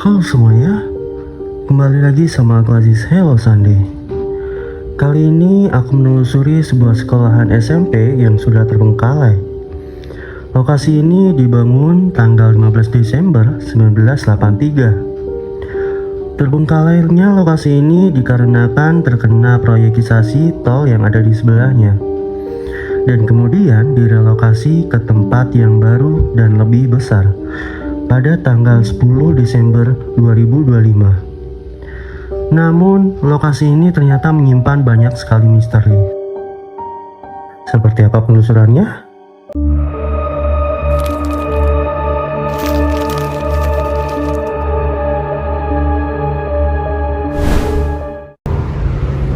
Halo semuanya, kembali lagi sama aku Aziz. Hello Sunday. Kali ini aku menelusuri sebuah sekolahan SMP yang sudah terbengkalai. Lokasi ini dibangun tanggal 15 Desember 1983. Terbengkalainya lokasi ini dikarenakan terkena proyekisasi tol yang ada di sebelahnya, dan kemudian direlokasi ke tempat yang baru dan lebih besar pada tanggal 10 Desember 2025. Namun, lokasi ini ternyata menyimpan banyak sekali misteri. Seperti apa penelusurannya?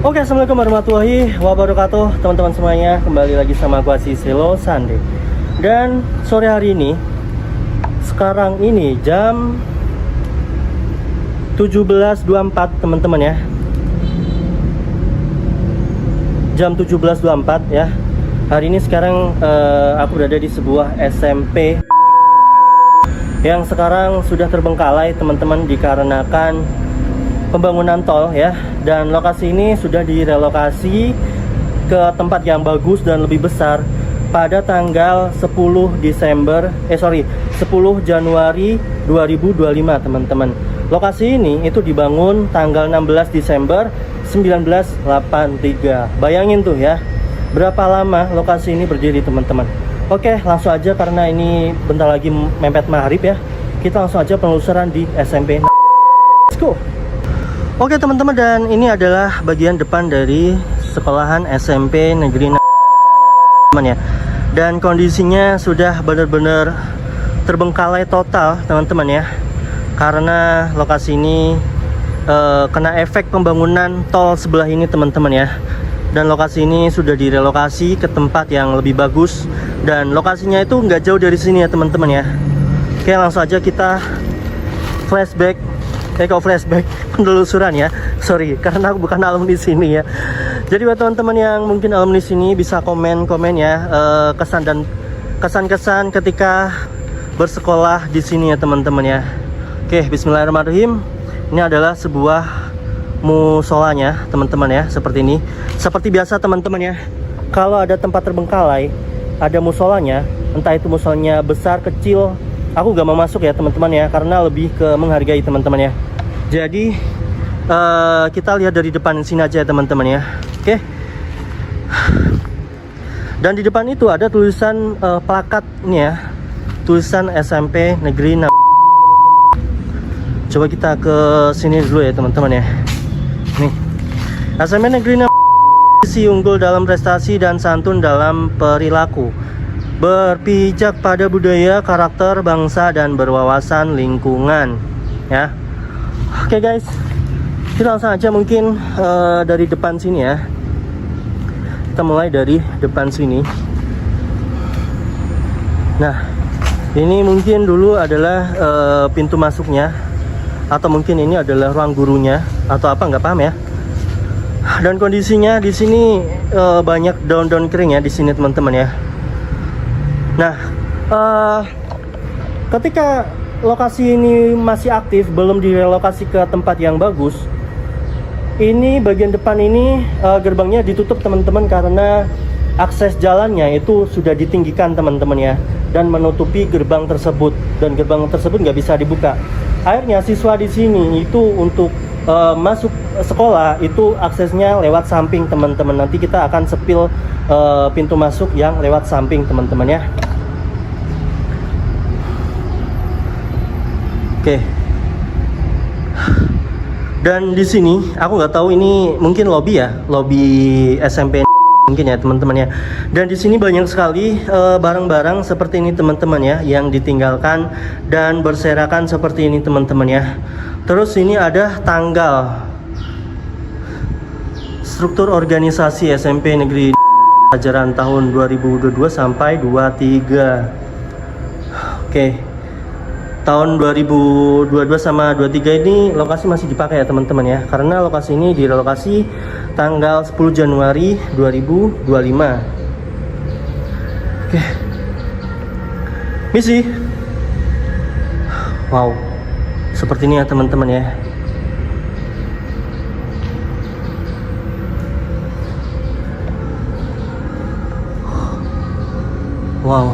Oke, assalamualaikum warahmatullahi wabarakatuh, teman-teman semuanya. Kembali lagi sama aku Aziz. Hello Sunday. Dan sore hari ini, sekarang ini jam 17.24 teman-teman ya. Jam 17.24 ya. Hari ini sekarang aku berada di sebuah SMP yang sekarang sudah terbengkalai teman-teman dikarenakan pembangunan tol ya. Dan lokasi ini sudah direlokasi ke tempat yang bagus dan lebih besar pada tanggal 10 Januari 2025 teman-teman. Lokasi ini itu dibangun tanggal 16 Desember 1983. Bayangin tuh ya, berapa lama lokasi ini berdiri teman-teman. Oke, langsung aja karena ini bentar lagi mepet maghrib ya. Kita langsung aja penelusuran di SMP. Let's go. Oke teman-teman, dan ini adalah bagian depan dari sekolahan SMP Negeri ya. Dan kondisinya sudah benar-benar terbengkalai total teman-teman ya, karena lokasi ini kena efek pembangunan tol sebelah ini teman-teman ya. Dan lokasi ini sudah direlokasi ke tempat yang lebih bagus, dan lokasinya itu nggak jauh dari sini ya teman-teman ya. Oke, langsung aja kita flashback. Flashback penelusuran ya. Sorry, karena aku bukan alumni sini ya. Jadi buat teman-teman yang mungkin alumni sini bisa komen ya kesan dan kesan-kesan ketika bersekolah di sini ya teman-teman ya. Oke, bismillahirrahmanirrahim. Ini adalah sebuah musolanya teman-teman ya, seperti ini. Seperti biasa teman-teman ya, kalau ada tempat terbengkalai, ada musolanya, entah itu musolanya besar, kecil, aku gak mau masuk ya teman-teman ya, karena lebih ke menghargai teman-teman ya. Jadi kita lihat dari depan sini aja ya teman-teman ya. Oke. Dan di depan itu ada tulisan plakat ini ya, tulisan SMP Negeri Coba kita ke sini dulu ya teman-teman ya. Nih, SMP Negeri si unggul dalam prestasi dan santun dalam perilaku, berpijak pada budaya, karakter bangsa, dan berwawasan lingkungan ya. Oke guys, kita langsung aja mungkin dari depan sini ya. Kita mulai dari depan sini. Nah, ini mungkin dulu adalah pintu masuknya, atau mungkin ini adalah ruang gurunya, atau apa, nggak paham ya. Dan kondisinya di sini banyak daun-daun kering ya di sini teman-teman ya. Nah, ketika lokasi ini masih aktif, belum direlokasi ke tempat yang bagus, ini bagian depan ini gerbangnya ditutup teman-teman, karena akses jalannya itu sudah ditinggikan teman-teman ya, dan menutupi gerbang tersebut, dan gerbang tersebut nggak bisa dibuka. Akhirnya siswa di sini itu untuk masuk sekolah itu aksesnya lewat samping teman-teman. Nanti kita akan sepil pintu masuk yang lewat samping teman-teman ya. Oke. Dan di sini aku nggak tahu, ini mungkin lobby ya, lobby SMP mungkin ya teman-teman ya. Dan di sini banyak sekali barang-barang seperti ini teman-teman ya, yang ditinggalkan dan berserakan seperti ini teman-teman ya. Terus ini ada tanggal struktur organisasi SMP Negeri ajaran tahun 2022 sampai 23. Oke. Tahun 2022 sama 23 ini lokasi masih dipakai ya teman-teman ya, karena lokasi ini direlokasi tanggal 10 Januari 2025. Oke. Misi. Wow. Seperti ini ya teman-teman ya. Wow.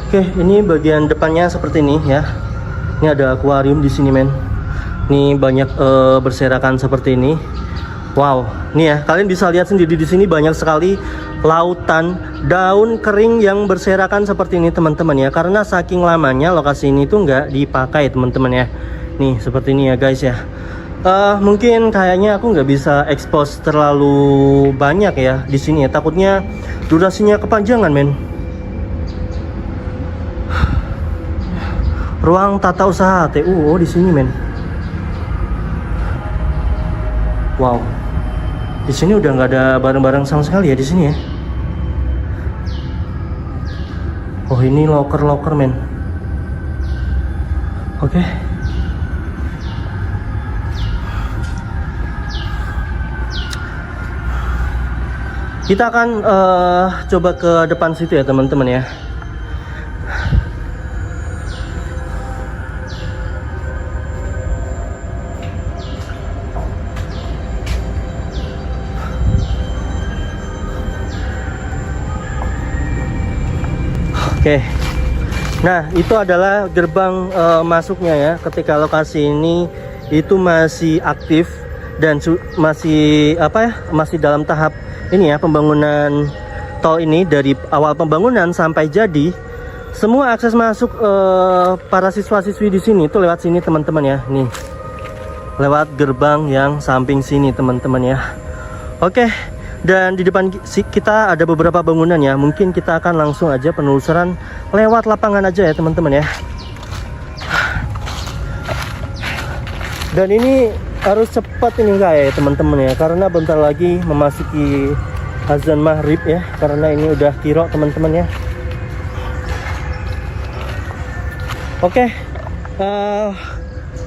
Oke, ini bagian depannya seperti ini ya. Ini ada akuarium di sini, men. Ini banyak berserakan seperti ini. Wow, nih ya, kalian bisa lihat sendiri di sini banyak sekali lautan daun kering yang berserakan seperti ini, teman-teman ya. Karena saking lamanya lokasi ini tuh nggak dipakai, teman-teman ya. Nih, seperti ini ya, guys ya. Mungkin kayaknya aku nggak bisa expose terlalu banyak ya di sini ya. Takutnya durasinya kepanjangan, men. Ruang tata usaha TUO di sini, men. Wow. Di sini udah nggak ada barang-barang sama sekali ya di sini ya. Oh, ini loker-loker, men. Oke. Kita akan coba ke depan situ ya, teman-teman ya. Oke, nah itu adalah gerbang masuknya ya. Ketika lokasi ini itu masih aktif dan masih masih dalam tahap ini ya, pembangunan tol ini. Dari awal pembangunan sampai jadi, semua akses masuk para siswa-siswi di sini itu lewat sini, teman-teman ya. Nih, lewat gerbang yang samping sini, teman-teman ya. Oke. Dan di depan kita ada beberapa bangunan ya. Mungkin kita akan langsung aja penelusuran lewat lapangan aja ya, teman-teman ya. Dan ini harus cepat ini enggak ya, teman-teman ya. Karena bentar lagi memasuki azan maghrib ya. Karena ini udah kiro, teman-teman ya. Oke.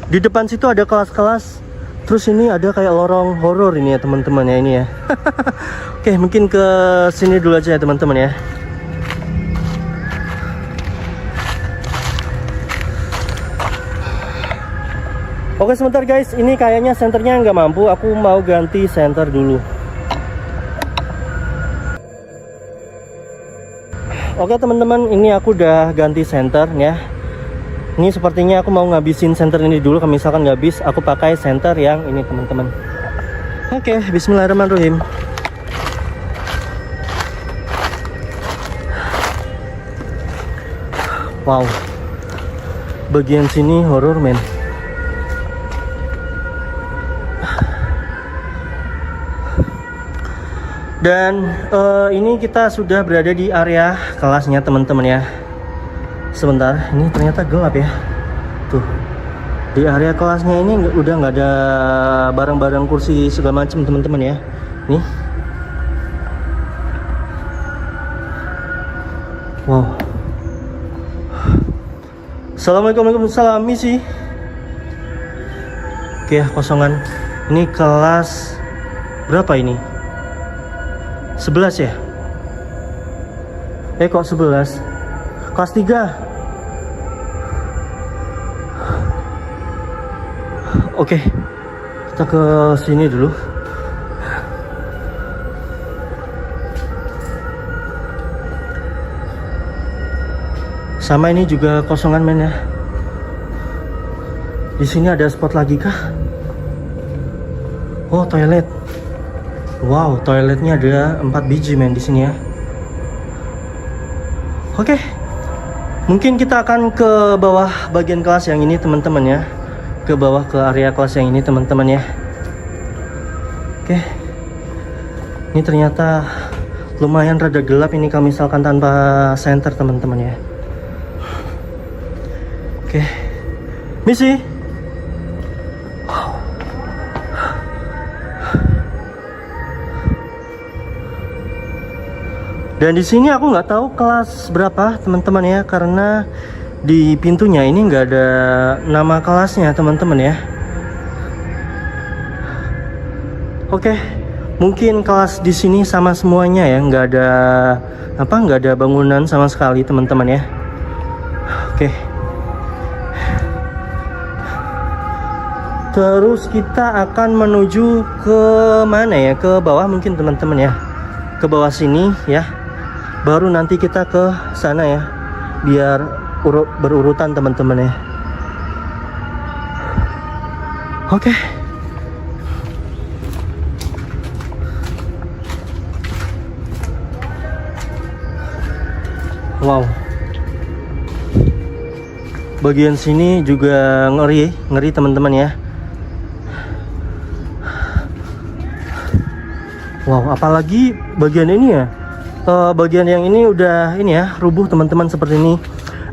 Di depan situ ada kelas-kelas. Terus ini ada kayak lorong horor ini ya, teman-teman ya, ini ya. Oke, mungkin ke sini dulu aja ya, teman-teman ya. Oke, sebentar guys, ini kayaknya senternya nggak mampu. Aku mau ganti senter dulu. Oke teman-teman, ini aku udah ganti senter ya. Ini sepertinya aku mau ngabisin senter ini dulu. Kalau misalkan nggak habis, aku pakai senter yang ini, teman-teman. Oke, bismillahirrahmanirrahim. Wow, bagian sini horor, men. Dan ini kita sudah berada di area kelasnya, teman-teman ya. Sebentar, ini ternyata gelap ya. Tuh, di area kelasnya ini udah nggak ada barang-barang kursi segala macam, teman-teman ya. Nih, wow. Assalamualaikum, waalaikumsalam, misi. Oke, kosongan. Ini kelas berapa ini? 11 ya? Kok 11? Kelas 3. Oke, kita ke sini dulu. Sama ini juga kosongan, men ya. Di sini ada spot lagi kah? Oh, toilet. Wow, toiletnya ada 4 biji, men, di sini ya. Oke. Mungkin kita akan ke bawah bagian kelas yang ini, teman-teman ya. Ke bawah ke area kelas yang ini, teman-teman ya. Oke. Ini ternyata lumayan rada gelap ini kalau misalkan tanpa senter, teman-teman ya. Oke. Misi. Wow. Dan di sini aku nggak tahu kelas berapa, teman-teman ya, karena di pintunya ini nggak ada nama kelasnya, teman-teman ya. Oke, mungkin kelas di sini sama semuanya ya, nggak ada bangunan sama sekali, teman-teman ya. Oke. Terus kita akan menuju ke mana ya? Ke bawah mungkin teman-teman ya. Ke bawah sini ya. Baru nanti kita ke sana ya. Biar berurutan teman-teman ya. Oke. Wow. Bagian sini juga ngeri teman-teman ya. Wow, apalagi bagian ini ya. Bagian yang ini udah ini ya, rubuh teman-teman seperti ini.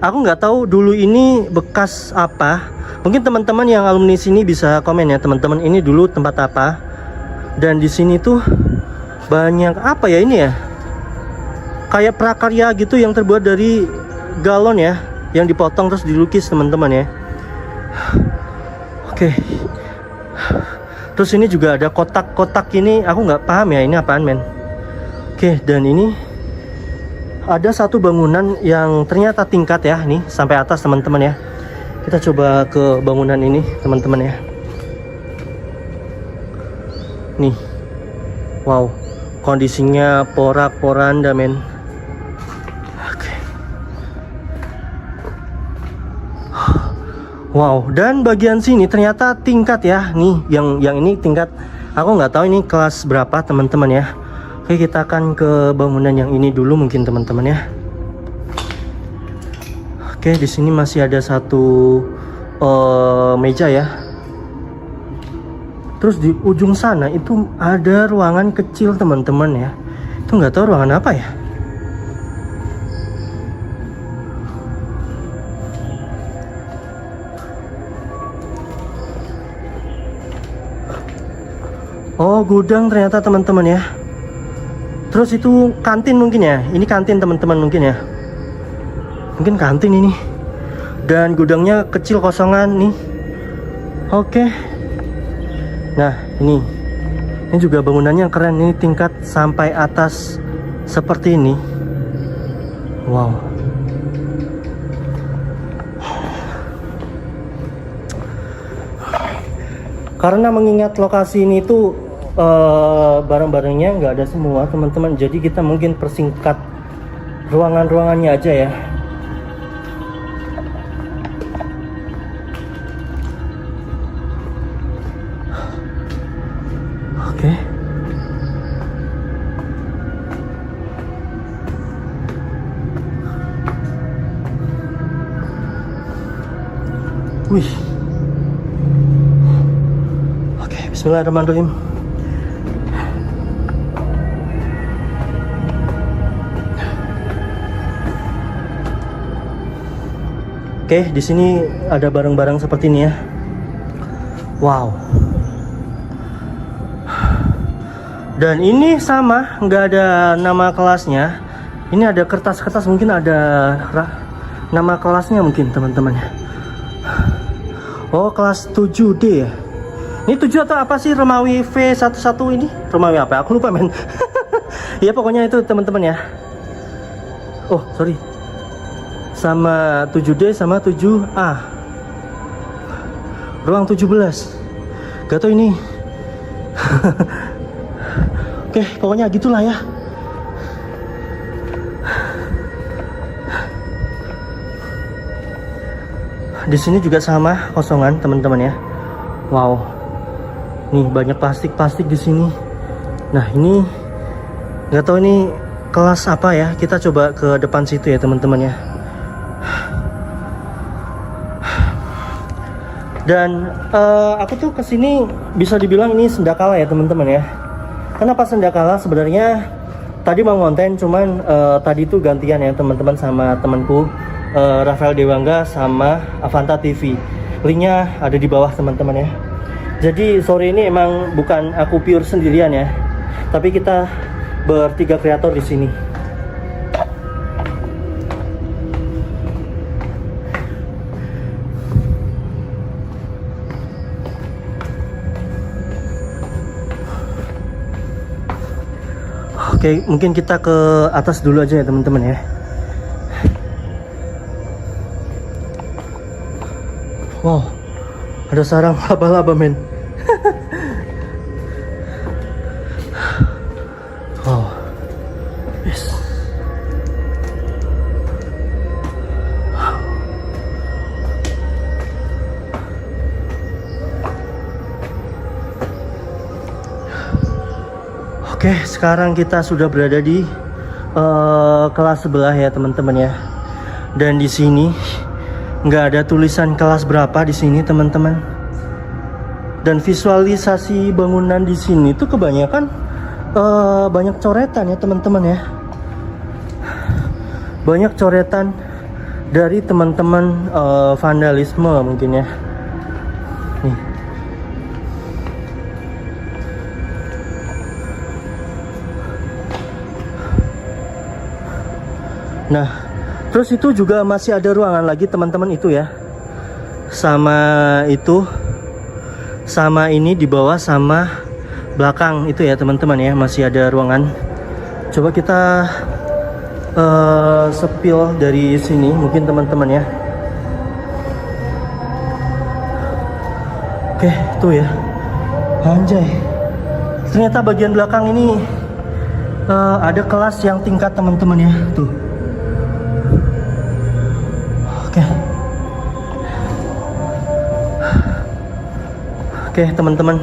Aku nggak tahu dulu ini bekas apa. Mungkin teman-teman yang alumni sini bisa komen ya, teman-teman ini dulu tempat apa. Dan di sini tuh banyak apa ya ini ya? Kayak prakarya gitu yang terbuat dari galon ya, yang dipotong terus dilukis teman-teman ya. Oke. Terus ini juga ada kotak-kotak ini, aku nggak paham ya ini apaan men. Oke, dan ini ada satu bangunan yang ternyata tingkat ya, nih sampai atas teman-teman ya. Kita coba ke bangunan ini teman-teman ya. Nih, wow, kondisinya porak-poranda men. Wow, dan bagian sini ternyata tingkat ya. Nih, yang ini tingkat. Aku nggak tahu ini kelas berapa teman-teman ya. Oke, kita akan ke bangunan yang ini dulu mungkin teman-teman ya. Oke, di sini masih ada satu meja ya. Terus di ujung sana itu ada ruangan kecil teman-teman ya. Itu nggak tahu ruangan apa ya. Oh, gudang ternyata teman-teman ya. Terus itu kantin mungkin ya. Ini kantin teman-teman mungkin ya. Mungkin kantin ini. Dan gudangnya kecil kosongan nih. Oke. Nah, ini juga bangunannya keren. Ini tingkat sampai atas seperti ini. Wow. Karena mengingat lokasi ini tuh barang-barangnya nggak ada semua teman-teman, jadi kita mungkin persingkat ruangan-ruangannya aja ya. Oke. Wih. Oke, bismillahirrahmanirrahim. Oke, di sini ada barang-barang seperti ini ya. Wow. Dan ini sama, nggak ada nama kelasnya. Ini ada kertas-kertas, mungkin ada nama kelasnya mungkin teman-teman ya. Oh, kelas 7D ya. Ini 7 atau apa sih, Romawi V11 ini? Romawi apa? Aku lupa men. Ya pokoknya itu teman-teman ya. Oh, sorry. Sama 7D sama 7A. Ruang 17. Gak tau ini. Oke, pokoknya gitulah ya. Di sini juga sama, kosongan teman-teman ya. Wow. Nih banyak plastik-plastik di sini. Nah, ini nggak tahu ini kelas apa ya. Kita coba ke depan situ ya teman-teman ya. Dan aku tuh kesini bisa dibilang ini sendakala ya teman-teman ya. Kenapa sendakala? Sebenarnya tadi mau ngonten, cuman tadi tuh gantian ya teman-teman sama temanku Rafael Dewangga sama Avanta TV. Linknya ada di bawah teman-teman ya. Jadi sore ini emang bukan aku pure sendirian ya, tapi kita bertiga kreator di sini. Oke, mungkin kita ke atas dulu aja ya teman-teman ya. Wow, Ada sarang laba-laba, men. Oh. Yes. Oke, sekarang kita sudah berada di kelas sebelah ya teman-teman ya. Dan di sini nggak ada tulisan kelas berapa di sini teman-teman. Dan visualisasi bangunan di sini tuh kebanyakan banyak coretan ya teman-teman ya. Banyak coretan dari teman-teman vandalisme mungkin ya. Nih. Nah, terus itu juga masih ada ruangan lagi teman-teman itu ya. Sama itu, sama ini di bawah sama belakang itu ya teman-teman ya. Masih ada ruangan. Coba kita sepil dari sini mungkin teman-teman ya. Oke, tuh ya. Anjay. Ternyata bagian belakang ini ada kelas yang tingkat teman-teman ya. Tuh. Oke teman-teman,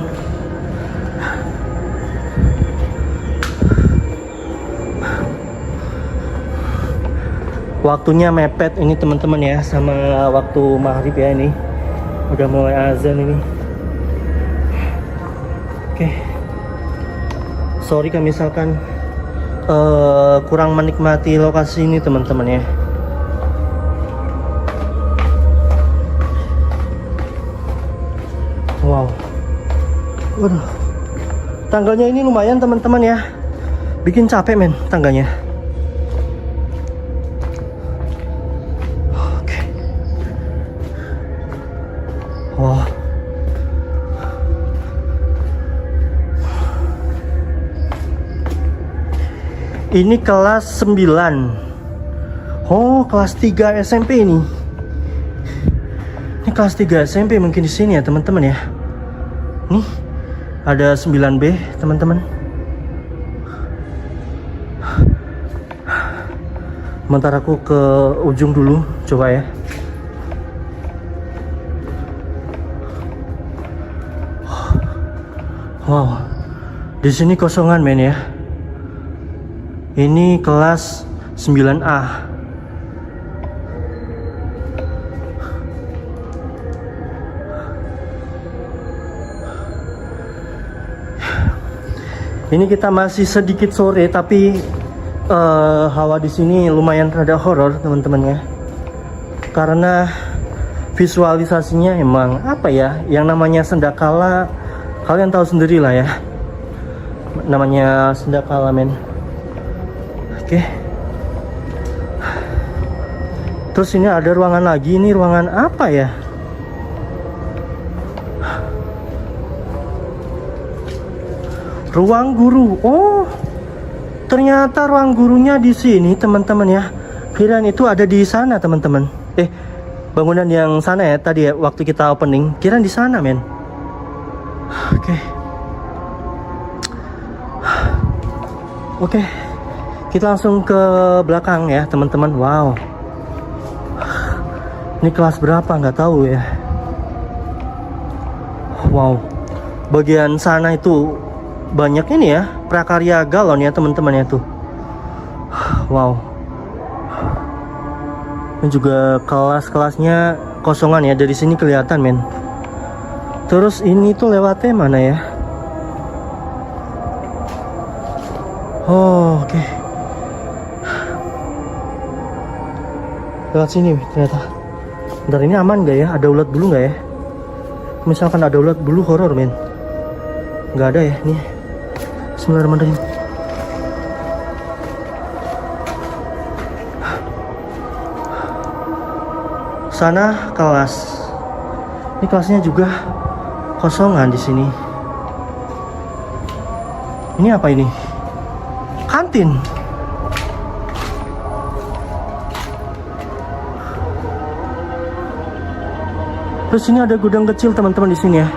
waktunya mepet ini teman-teman ya, sama waktu maghrib ya, ini udah mulai azan ini. Oke, sorry kalau misalkan kurang menikmati lokasi ini teman-teman ya. Wow, waduh, tangganya ini lumayan teman-teman ya, bikin capek men tangganya. Oke, wow, ini kelas 9. Oh, kelas 3 SMP ini. Ini kelas 3 SMP mungkin di sini ya teman-teman ya. Nih, ada 9B teman-teman. Sebentar aku ke ujung dulu, coba ya. Wow, di sini kosongan men ya. Ini kelas 9A. Ini kita masih sedikit sore, tapi hawa di sini lumayan rada horor teman-teman ya. Karena visualisasinya emang apa ya, yang namanya sendakala kalian tahu sendiri lah ya. Namanya sendakala men. Oke. Terus ini ada ruangan lagi, ini ruangan apa ya? Ruang guru. Oh, ternyata ruang gurunya di sini teman-teman ya. Kirain itu ada di sana teman-teman. Bangunan yang sana ya tadi ya, waktu kita opening. Kirain di sana men. Oke. Oke. Kita langsung ke belakang ya teman-teman. Wow. Ini kelas berapa nggak tahu ya. Wow. Bagian sana itu banyak ini ya, prakarya galon ya teman-teman ya tuh. Wow. Ini juga kelas-kelasnya kosongan ya, dari sini kelihatan men. Terus ini tuh lewatnya mana ya? Oh, oke. Lewat sini ternyata. Bentar, ini aman gak ya? Ada ulat bulu gak ya? Misalkan ada ulat bulu horor men. Nggak ada ya nih. Bismillahirrahmanirrahim. Sana kelas. Ini kelasnya juga kosongan di sini. Ini apa ini? Kantin. Terus ini ada gudang kecil teman-teman di sini ya.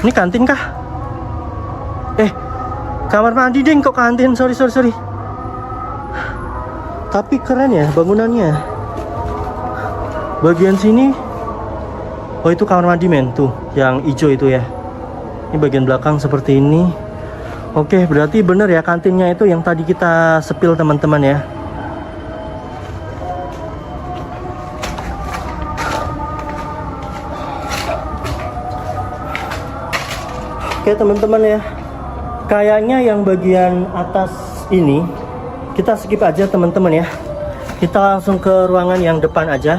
Ini kantin kah? Kamar mandi ding, kok kantin? Sorry. Tapi keren ya bangunannya. Bagian sini, oh itu kamar mandi men, tuh yang hijau itu ya. Ini bagian belakang seperti ini. Oke, berarti bener ya kantinnya itu yang tadi kita sepil teman-teman ya. Oke teman-teman ya, kayaknya yang bagian atas ini kita skip aja teman-teman ya. Kita langsung ke ruangan yang depan aja,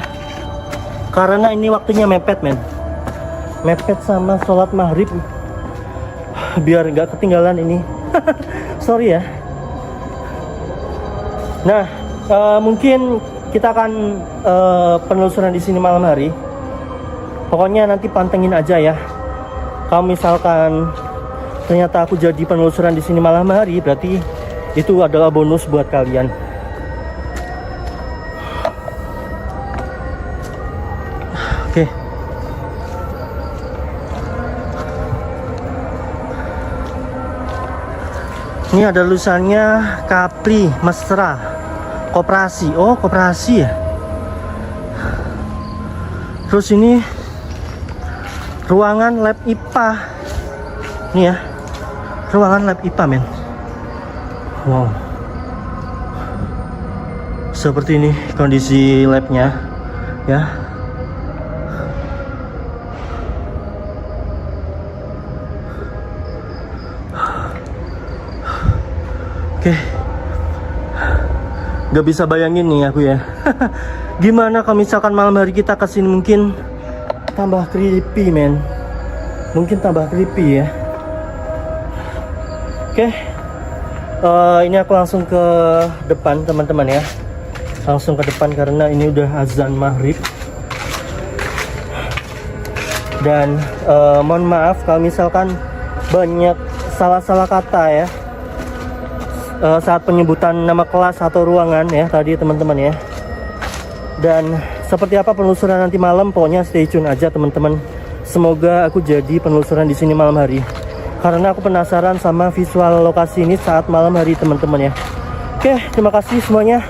karena ini waktunya mepet men. Mepet sama sholat maghrib, biar nggak ketinggalan ini. Sorry ya. Nah, mungkin kita akan penelusuran di sini malam hari. Pokoknya nanti pantengin aja ya. Kalau misalkan ternyata aku jadi penelusuran di sini malam hari, berarti itu adalah bonus buat kalian. Oke. Ini ada tulisannya Kapri Mesra Koperasi. Oh, koperasi ya. Terus ini ruangan lab IPA. Nih ya, ruangan lab IPA men. Wow, seperti ini kondisi labnya ya. Oke, gak bisa bayangin nih aku ya. Gimana kalau misalkan malam hari kita kesini, mungkin tambah creepy men, mungkin tambah creepy ya. Oke, ini aku langsung ke depan teman-teman ya, langsung ke depan karena ini udah azan maghrib. Dan mohon maaf kalau misalkan banyak salah-salah kata ya saat penyebutan nama kelas atau ruangan ya tadi teman-teman ya. Dan seperti apa penelusuran nanti malam, pokoknya stay tune aja teman-teman. Semoga aku jadi penelusuran di sini malam hari, karena aku penasaran sama visual lokasi ini saat malam hari teman-teman ya. Oke, terima kasih semuanya.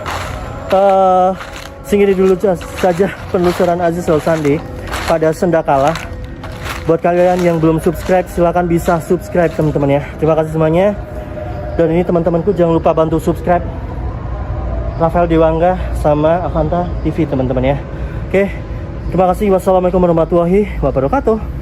Singgiri dulu saja penelusuran Aziz Al Sandi pada Sendakala. Buat kalian yang belum subscribe, silahkan bisa subscribe teman-teman ya. Terima kasih semuanya. Dan ini teman-temanku, jangan lupa bantu subscribe Rafael Dewangga sama Avanta TV teman-teman ya. Oke, terima kasih. Wassalamualaikum warahmatullahi wabarakatuh.